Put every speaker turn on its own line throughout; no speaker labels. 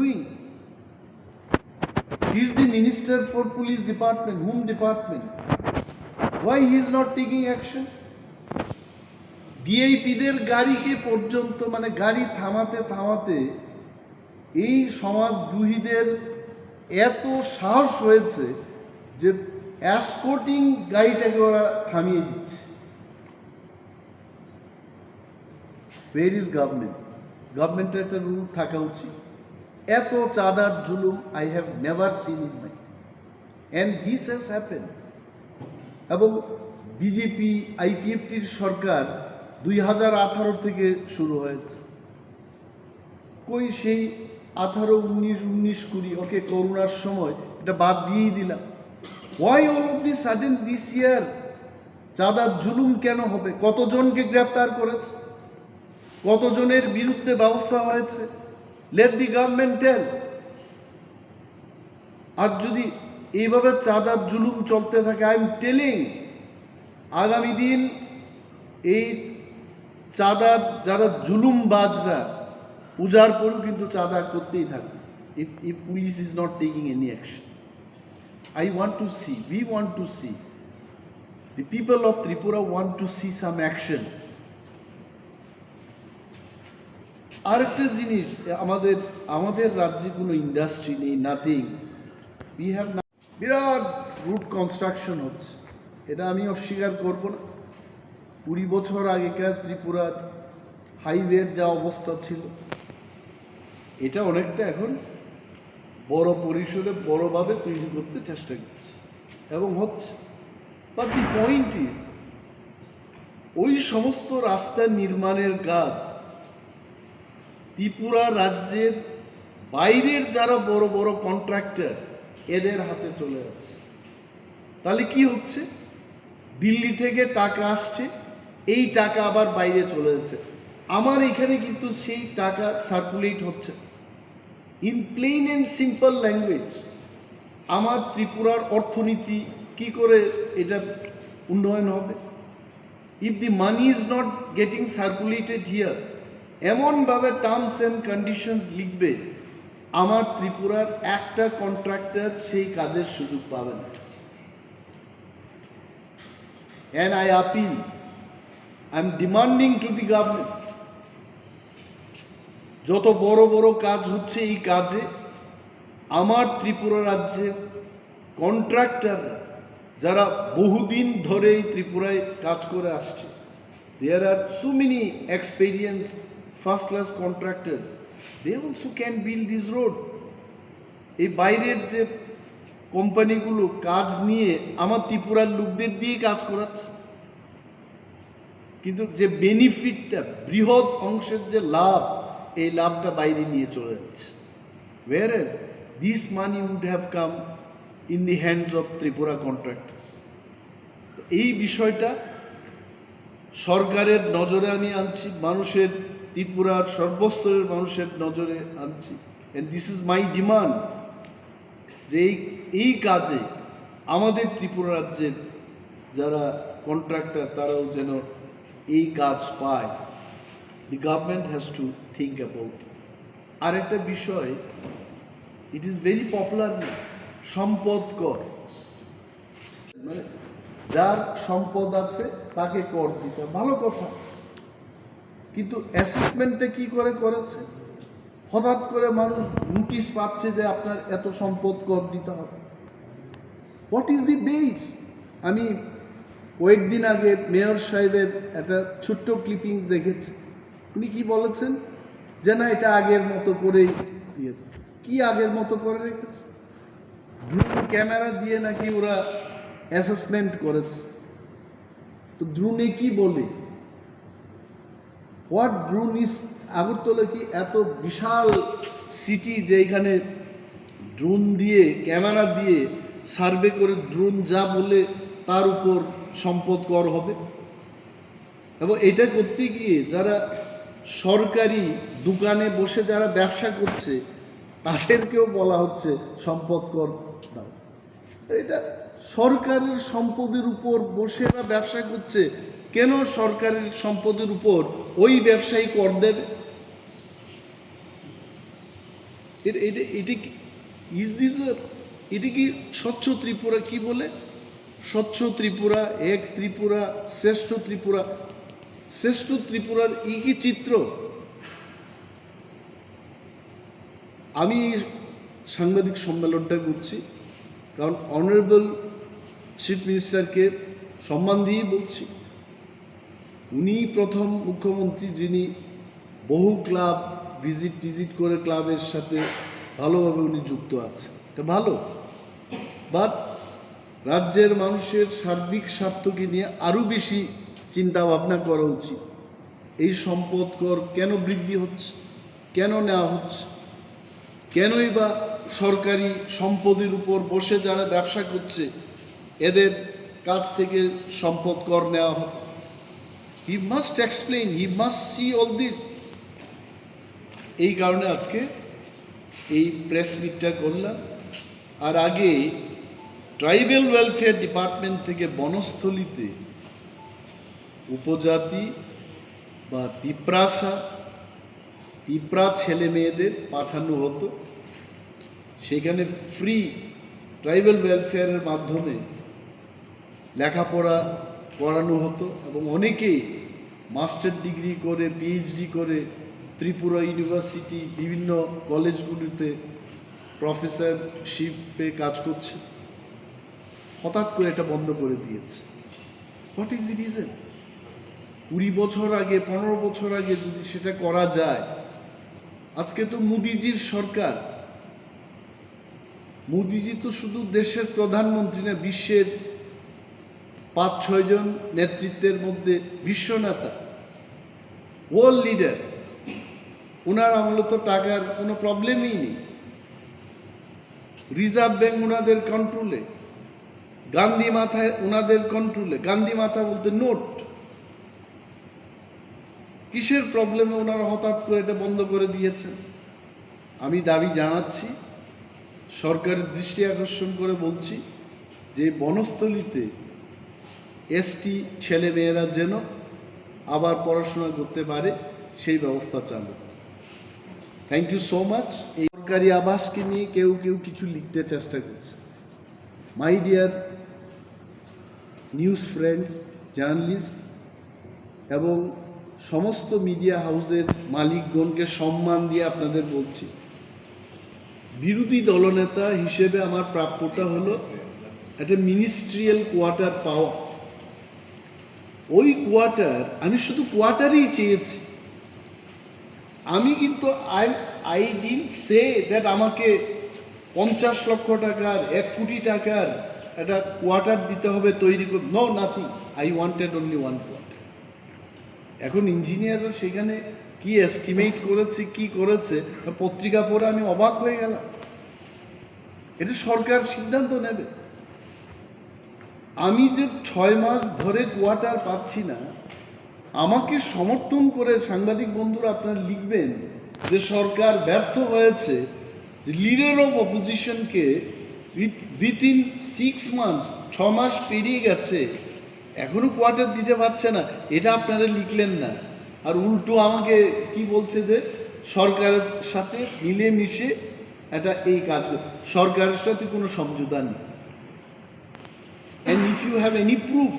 doing? He is the Minister for Police Department. Whom department? Why he is not taking action? ভিআইপিদের গাড়িকে পর্যন্ত মানে গাড়ি থামাতে থামাতে এই সমাজদ্রোহীদের এত সাহস হয়েছে যে এসকর্টিং গাড়িটাকে ওরা থামিয়ে দিচ্ছে। Where is government? গভর্নমেন্টের একটা রুল থাকা উচিত। এত চাঁদার জুলুম I have never seen in my life. And this has happened. এবং Bjp-Ipft সরকার 2018 থেকে শুরু হয়েছে। কই সেই 18, 19, 20 ওকে করোনার সময় এটা বাদ দিয়েই দিলাম। Why all of this sudden this year? চাঁদার জুলুম কেন হবে? কতজনকে গ্রেফতার করেছে? কতজনের বিরুদ্ধে ব্যবস্থা হয়েছে? Let the government tell. আর যদি এইভাবে চাঁদার জুলুম চলতে থাকে, I am telling, আগামী দিন এই চাঁদার যারা জুলুমবাজরা পূজার পরও কিন্তু চাঁদা করতেই থাকবে। If police is not taking any action. I want to see, we want to see, the people of Tripura want to see some action. আরেকটা জিনিস, আমাদের রাজ্যে কোনো ইন্ডাস্ট্রি নেই, নাথিং। উই হ্যাভ না, বিরাট রুট কনস্ট্রাকশন হচ্ছে, এটা আমি অস্বীকার করব না। 20 বছর আগেকার ত্রিপুরার হাইওয়ের যা অবস্থা ছিল, এটা অনেকটা এখন বড় পরিসরে বড়ভাবে তৈরি করতে চেষ্টা করছে এবং হচ্ছে। বাট দি পয়েন্ট ইজ, ওই সমস্ত রাস্তা নির্মাণের কাজ ত্রিপুরা রাজ্যের বাইরের যারা বড় বড় কন্ট্রাক্টর এদের হাতে চলে যাচ্ছে। তাহলে কি হচ্ছে? দিল্লি থেকে টাকা আসছে, এই টাকা আবার বাইরে চলে যাচ্ছে। আমার এখানে কিন্তু সেই টাকা সার্কুলেট হচ্ছে। In plain and simple language, আমার ত্রিপুরার অর্থনীতি কি করে এটা উন্নয়ন হবে? If the money is not getting circulated here, এমনভাবে টার্মস অ্যান্ড কন্ডিশনস লিখবে আমার ত্রিপুরার একটা কন্ট্রাক্টর সেই কাজের সুযোগ পাবে না। And I appeal, I am demanding to the government, যত বড় বড় কাজ হচ্ছে এই কাজে আমার ত্রিপুরা রাজ্যের কন্ট্রাক্টররা যারা বহুদিন ধরে এই ত্রিপুরায় কাজ করে আসছে, there are so many experienced first class contractors, they also can build this road. এই বাইরের যে কোম্পানিগুলো কাজ নিয়ে আমার ত্রিপুরার লোকদের দিয়ে কাজ করাচ্ছে, কিন্তু যে বেনিফিটটা, বৃহৎ অংশের যে লাভ, এই লাভটা বাইরে নিয়ে চলে যাচ্ছে। whereas this money would have come in the hands of Tripura contractors. এই বিষয়টা সরকারের নজরে আমি আনছি, মানুষের, ত্রিপুরার সর্বস্তরের মানুষের নজরে আনছি। and this is my demand, যে এই কাজে আমাদের ত্রিপুরা রাজ্যের যারা কন্ট্রাক্টর তারাও যেন এই কাজ পায়। The government has to think about. আর একটা বিষয়, ইট ইজ ভেরি পপুলার না, সম্পদ কর, মানে যার সম্পদ আছে তাকে কর দিতে, ভালো কথা, কিন্তু অ্যাসেসমেন্টটা কি করে করেছে? হঠাৎ করে মানুষ নোটিশ পাচ্ছে যে আপনার এত সম্পদ কর দিতে হবে। What is the base? আমি কয়েকদিন আগে মেয়র সাহেবের একটা ছোট্ট ক্লিপিংস দেখেছি। উনি কি বলেছেন যে না, এটা আগের মতো করেই দিয়ে, কি আগের মতো করে রেখেছে? ড্রোন ক্যামেরা দিয়ে নাকি ওরা অ্যাসেসমেন্ট করেছে। তো ড্রোনে কি বলে? What drone is? আগরতলা কি এত বিশাল সিটি যে এখানে ড্রোন দিয়ে, ক্যামেরা দিয়ে সার্ভে করে ড্রোন যা বলে তার উপর সম্পদ কর হবে? এবং এটা করতে গিয়ে যারা সরকারি দোকানে বসে যারা ব্যবসা করছে তাদেরকেও বলা হচ্ছে সম্পদ কর দাও। এটা সরকারের সম্পদের উপর বসে এরা ব্যবসা করছে, কেন সরকারের সম্পদের উপর ওই ব্যবসায়ী কর দেবে? এটা ইজ দিস এটা কি স্বচ্ছ ত্রিপুরা? কি বলে স্বচ্ছ ত্রিপুরা, এক ত্রিপুরা, শ্রেষ্ঠ ত্রিপুরা? শ্রেষ্ঠ ত্রিপুরার কি চিত্র? আমি সাংবাদিক সম্মেলনটা করছি কারণ অনারেবল চিফ মিনিস্টারকে সম্মান দিয়েই বলছি। উনি প্রথম মুখ্যমন্ত্রী যিনি বহু ক্লাব ভিজিট করে ক্লাবের সাথে ভালোভাবে উনি যুক্ত আছে, এটা ভালো। বাট রাজ্যের মানুষের সার্বিক স্বার্থকে নিয়ে আরও বেশি চিন্তা ভাবনা করা উচিত। এই সম্পদ কর কেন বৃদ্ধি হচ্ছে, কেন নেওয়া হচ্ছে, কেনই বা সরকারি সম্পদের উপর বসে যারা ব্যবসা করছে এদের কাছ থেকে সম্পদ কর নেওয়া হবে? He must explain, he must see all this. এই কারণে আজকে এই প্রেস মিটটা করলাম। আর আগে ট্রাইবাল ওয়েলফেয়ার ডিপার্টমেন্ট থেকে বনস্থলীতে উপজাতি বা তিপ্রা ছেলে মেয়েদের পাঠানো হতো, সেখানে ফ্রি ট্রাইবাল ওয়েলফেয়ারের মাধ্যমে লেখাপড়া করানো হতো এবং অনেকেই মাস্টার ডিগ্রি করে পিএইচডি করে ত্রিপুরা ইউনিভার্সিটি বিভিন্ন কলেজগুলিতে প্রফেসরশিপে কাজ করছে। হঠাৎ করে এটা বন্ধ করে দিয়েছে। What is the reason? 20 বছর আগে 15 বছর আগে যদি সেটা করা যায়। আজকে তো মোদিজির সরকার, মোদিজি তো শুধু দেশের প্রধানমন্ত্রী না, বিশ্বের 5-6 জন নেতৃত্বের মধ্যে বিশ্ব নেতা, ওয়ার্ল্ড লিডার। ওনার আমলে তো টাকার কোনো প্রবলেমই নেই। রিজার্ভ ব্যাংক ওনাদের কন্ট্রোলে, গান্ধী মাথায় ওনাদের কন্ট্রোলে। গান্ধী মাথা বলতে নোট। কিসের প্রবলেমে ওনারা হঠাৎ করে এটা বন্ধ করে দিয়েছেন? আমি দাবি জানাচ্ছি, সরকারের দৃষ্টি আকর্ষণ করে বলছি যে বনস্থলীতে এসটি ছেলে মেয়েরা যেন আবার পড়াশোনা করতে পারে সেই ব্যবস্থা চালু। Thank you so much. এই সরকারি আবাসকে নিয়ে কেউ কিছু লিখতে চেষ্টা করছে। My dear news friends, journalist এবং সমস্ত মিডিয়া হাউসের মালিকগণকে সম্মান দিয়ে আপনাদের বলছি, বিরোধী দলনেতা হিসেবে আমার প্রাপ্যটা হলো একটা মিনিস্ট্রিয়াল কোয়ার্টার পাওয়া। ওই কোয়ার্টার, আমি শুধু কোয়ার্টারই চেয়েছি। আমি কিন্তু আই ডিডন্ট সে দ্যাট আমাকে 50 লক্ষ টাকার 1 কোটি টাকার একটা কোয়ার্টার দিতে হবে তৈরি করে। No, nothing. I wanted only one quarter. এখন ইঞ্জিনিয়াররা সেখানে কি এস্টিমেট করেছে, কি করেছে, পত্রিকা পড়ে আমি অবাক হয়ে গেলাম। এটা সরকার সিদ্ধান্ত নেবে। আমি যে 6 মাস ধরে কোয়ার্টার পাচ্ছি না, আমাকে সমর্থন করে সাংবাদিক বন্ধুরা আপনারা লিখবেন যে সরকার ব্যর্থ হয়েছে, যে লিডার অফ অপোজিশনকে উইথিন 6 মান্থস, 6 মাস পেরিয়ে গেছে, এখনো কোয়ার্টার দিতে পারছে না। এটা আপনারা লিখলেন না, আর উল্টো আমাকে কি বলছে যে সরকারের সাথে মিলেমিশে এটা এই কাজ, সরকারের সাথে কোনো সমঝোতা নেই। And if you have any proof,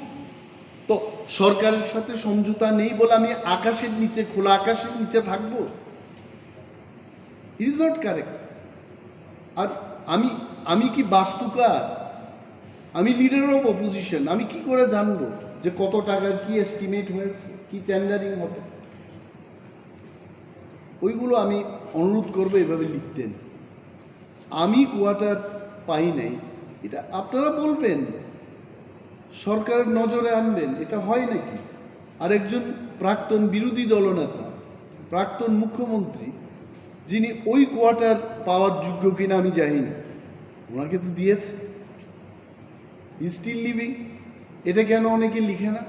তো সরকারের সাথে সমঝোতা নেই বলে আমি আকাশের নিচে, খোলা আকাশের নিচে থাকবো? It is not correct. আর আমি কি বাস্তুকার? আমি লিডার অফ অপোজিশন, আমি কি করে জানবো যে কত টাকার কি এস্টিমেট হয়েছে, কি টেন্ডারিং হবে? ওইগুলো আমি অনুরোধ করবো এভাবে লিখতেন। আমি কোয়ার্টার পাই নাই, এটা আপনারা বলবেন, সরকারের নজরে আনবেন। এটা হয় নাকি? আরেকজন প্রাক্তন বিরোধী দলনেতা, প্রাক্তন মুখ্যমন্ত্রী, যিনি ওই কোয়ার্টার পাওয়ার যোগ্য কিনা আমি জানি না, ওনাকে তো দিয়েছে, স্টিল লিভিং। এটা কেন অনেকে লিখে না?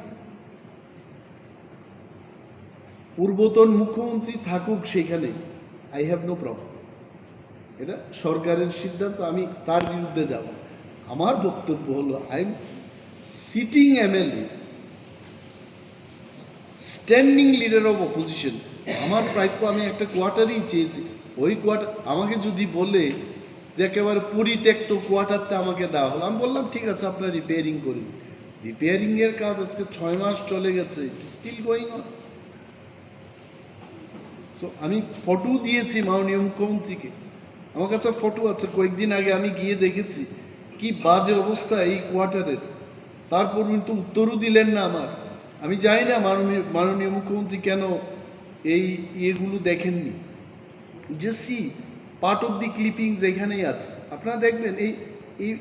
পূর্বতন মুখ্যমন্ত্রী থাকুক সেখানে, আই হ্যাভ নো প্রবলেম। এটা সরকারের সিদ্ধান্ত, আমি তার বিরুদ্ধে যাব। আমার বক্তব্য হলো, I am sitting MLA, standing leader of opposition. আমার প্রাপ্য, আমি একটা কোয়ার্টারই চেয়েছি। ওই কোয়ার্টার আমাকে যদি বলে যে একেবারে পরিত্যক্ত কোয়ার্টারটা আমাকে দেওয়া হলো, আমি বললাম ঠিক আছে আপনার রিপেয়ারিং করি। রিপেয়ারিংয়ের কাজ আজকে 6 মাস চলে গেছে, স্টিল গোয়িং অন। তো আমি ফটো দিয়েছি মাননীয় মুখ্যমন্ত্রীকে, আমার কাছে ফটো আছে, কয়েকদিন আগে আমি গিয়ে দেখেছি কি বাজে অবস্থা এই কোয়ার্টারের। তারপর কিন্তু উত্তরও দিলেন না আমার। আমি জানি না মাননীয় মুখ্যমন্ত্রী কেন এই ইয়েগুলো দেখেননি। See part of the clippings এখানেই আছে, আপনারা দেখবেন এই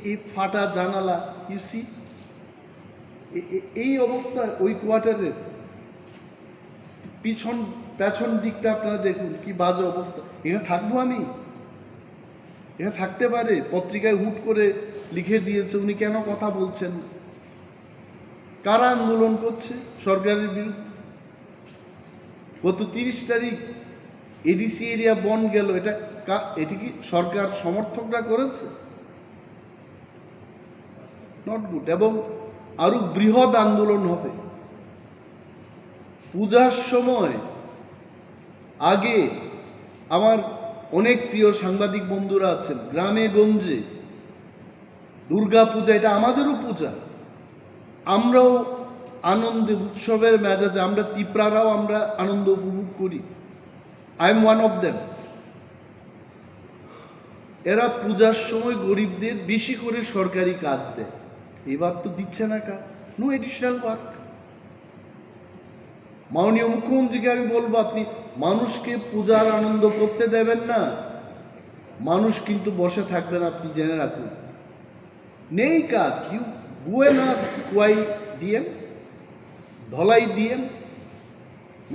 এই ফাটা জানালা, ইউ সি এই অবস্থা ওই কোয়ার্টারের। পেছন দিকটা আপনারা দেখুন কি বাজে অবস্থা। এখানে থাকবো আমি? এখানে থাকতে পারে? পত্রিকায় হুট করে লিখে দিয়েছে, উনি কেন কথা বলছেন? কারা আন্দোলন করছে সরকারের বিরুদ্ধে? গত 30 তারিখ এডিসি এরিয়া বন্ধ গেল, এটি কি সরকার সমর্থকরা করেছে? Not good. এবং আরো বৃহৎ আন্দোলন হবে পূজার সময়। আগে আমার অনেক প্রিয় সাংবাদিক বন্ধুরা আছেন, গ্রামে গঞ্জে দুর্গা পূজা এটা আমাদেরও পূজা, আমরাও আনন্দে উৎসবের মেজাজে, আমরা তিপ্রারাও আমরা আনন্দ উপভোগ করি। I am one of them. এরা পূজার সময় গরিবদের বেশি করে সরকারি কাজ দেয়, এবার তো দিচ্ছে না কাজ, নো এডিশনাল ওয়ার্ক। মাননীয় মুখ্যমন্ত্রীকে আমি বলবো, আপনি মানুষকে পূজার আনন্দ করতে দেবেন না, মানুষ কিন্তু বসে থাকবেন, আপনি জেনে রাখুন। নেই কাজ। ইউ বুয়েনাস কোয়াই ডিএম, ধলাই ডিএম।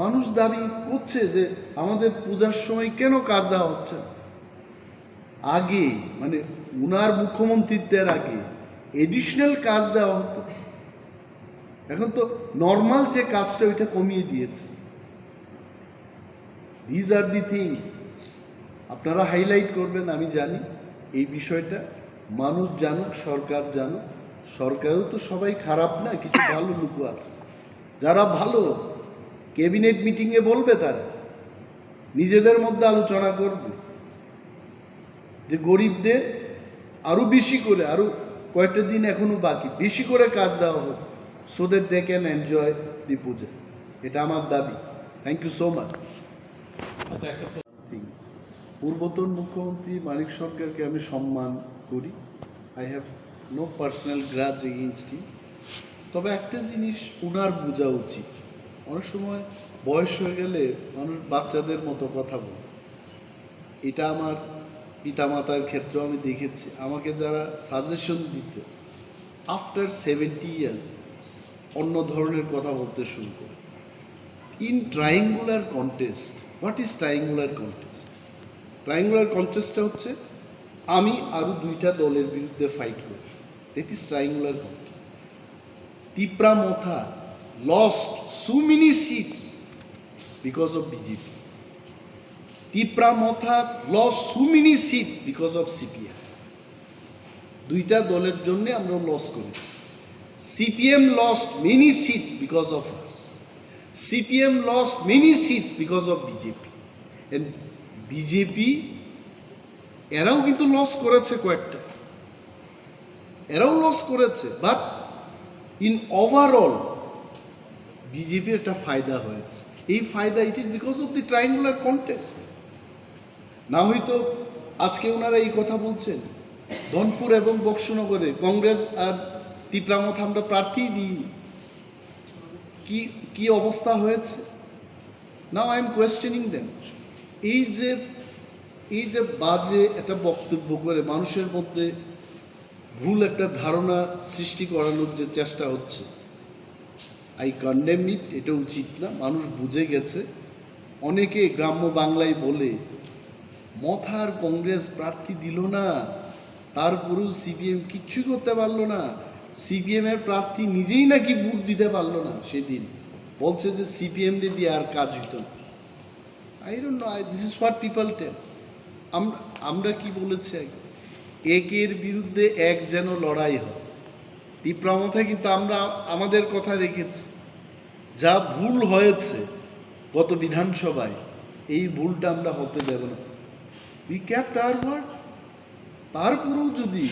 মানুষ দাবি করছে যে আমাদের পূজার সময় কেন কাজ দেওয়া হচ্ছে। আগে মানে উনার মুখ্যমন্ত্রীত্বের আগে এডিশনাল কাজ দেওয়া হতো, এখন তো নর্মাল যে কাজটা ওইটা কমিয়ে দিয়েছে। দিজ আর দি থিংস আপনারা হাইলাইট করবেন, আমি জানি এই বিষয়টা মানুষ জানুক, সরকার জানুক। সরকারও তো সবাই খারাপ না, কিছু ভালো লোক আছে যারা ভালো। ক্যাবিনেট মিটিংয়ে বলবে, তারা নিজেদের মধ্যে আলোচনা করবে যে গরিবদের আরো বেশি করে, আরো কয়েকটা দিন এখনো বাকি, বেশি করে কাজ দেওয়া হোক, so that they can enjoy the puja. এটা আমার দাবি। Thank you so much. পূর্বতন মুখ্যমন্ত্রী মানিক সরকারকে আমি সম্মান করি, I have no personal grudge against him. তবে একটা জিনিস ওনার বোঝা উচিত, অনেক সময় বয়স হয়ে গেলে মানুষ বাচ্চাদের মতো কথা বলে। এটা আমার পিতামাতার ক্ষেত্রেও আমি দেখেছি, আমাকে যারা সাজেশন দিত আফটার 70 ইয়ার্স অন্য ধরনের কথা বলতে শুরু করে। In triangular contest, what is triangular contest? Triangular কন্টেস্টটা হচ্ছে আমি আরও 2টা দলের বিরুদ্ধে ফাইট করি, that is triangular contest. Tipra Motha lost so many seats because of BJP. Tipra Motha loss so many seats because of CPM. 2টা দলের জন্য আমরা লস করেছি। CPM lost many seats because of us. CPM lost many seats because of BJP. And BJP এরাও কিন্তু loss করেছে কয়েকটা, এরাও লস করেছে, বাট ইন ওভারঅল বিজেপির একটা ফায়দা হয়েছে। এই ফায়দা it is because of the triangular contest. না হয়তো আজকে ওনারা এই কথা বলছেন, ধনপুর এবং বক্সনগরে কংগ্রেস আর তিপ্রামথা আমরা প্রার্থী দিই, কি অবস্থা হয়েছে। Now I am questioning them. এই যে বাজে একটা বক্তব্য করে মানুষের মধ্যে ভুল একটা ধারণা সৃষ্টি করানোর যে চেষ্টা হচ্ছে, আই কন্ডেম ইট। এটা উচিত না, মানুষ বুঝে গেছে। অনেকে গ্রাম্য বাংলায় বলে মথার কংগ্রেস প্রার্থী দিল না, তারপরেও সিপিএম কিচ্ছু করতে পারলো না, সিপিএমের প্রার্থী নিজেই নাকি ভোট দিতে পারলো না। সেদিন বলছে যে সিপিএম দিয়ে আর কাজ হইত না। I don't know, this is what people tell. আমরা কি বলেছি, একের বিরুদ্ধে এক যেন লড়াই হয়। তিপ্রামথা কিন্তু আমরা আমাদের কথা রেখেছি, যা ভুল হয়েছে গত বিধানসভায় এই ভুলটা আমরা হতে দেব না। We kept our word. তারপরেও যদি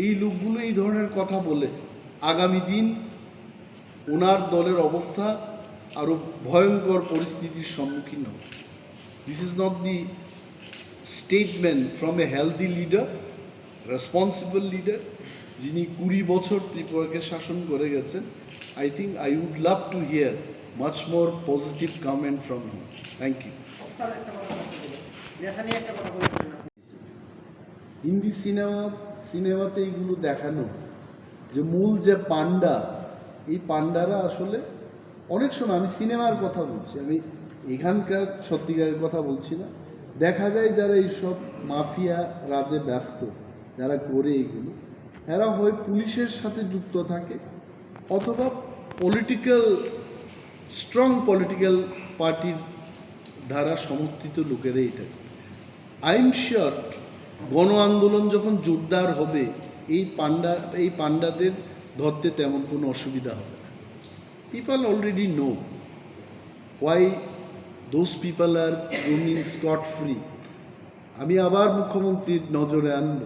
এই লোকগুলো এই ধরনের কথা বলে, আগামী দিন ওনার দলের অবস্থা আরও ভয়ঙ্কর পরিস্থিতির সম্মুখীন হবে। This is not the statement from a healthy leader, responsible leader, যিনি 20 বছর ত্রিপুরাকে শাসন করে গেছেন। I think I would love to hear much more positive comment from him. Thank you. Hindi সিনেমাতে এইগুলো দেখানো যে মূল যে পান্ডা, এই পান্ডারা আসলে অনেক সময়, আমি সিনেমার কথা বলছি, আমি এখানকার সত্যিকারের কথা বলছি না, দেখা যায় যারা এইসব মাফিয়া রাজে ব্যস্ত, যারা করে এইগুলো, এরা হয় পুলিশের সাথে যুক্ত থাকে অথবা স্ট্রং পলিটিক্যাল পার্টির দ্বারা সমর্থিত লোকেরা এটা। আই এম শিওর গণ আন্দোলন যখন জোরদার হবে এই পান্ডাদের ধরতে তেমন কোনো অসুবিধা হবে না। People already know why those people are roaming scot free. আমি আবার মুখ্যমন্ত্রীর নজরে আনব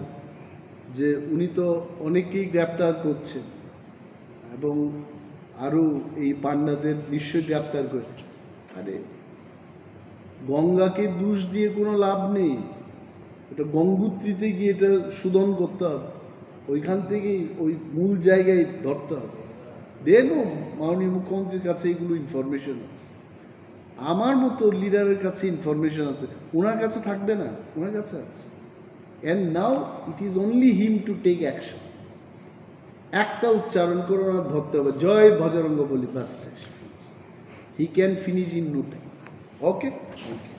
যে উনি তো অনেকেই গ্রেপ্তার করছেন এবং আরও এই পান্ডাদের নিশ্চয়ই গ্রেপ্তার করে। আরে গঙ্গাকে দোষ দিয়ে কোনো লাভ নেই, এটা গঙ্গোত্রীতে গিয়ে এটা শোধন করতে হবে, ওইখান থেকেই ওই মূল জায়গায় ধরতে হবে। দেনও মাননীয় মুখ্যমন্ত্রীর কাছে এগুলো ইনফরমেশন আছে, আমার মতো লিডারের কাছে ইনফরমেশন আছে, ওনার কাছে থাকবে না, ওনার কাছে আছে। And now it is only him to take action. একটা উচ্চারণ করে ওনার ধরতে হবে, জয় বজরঙ্গ বলি, বাস শেষ। He can finish in no time. Okay, thank you.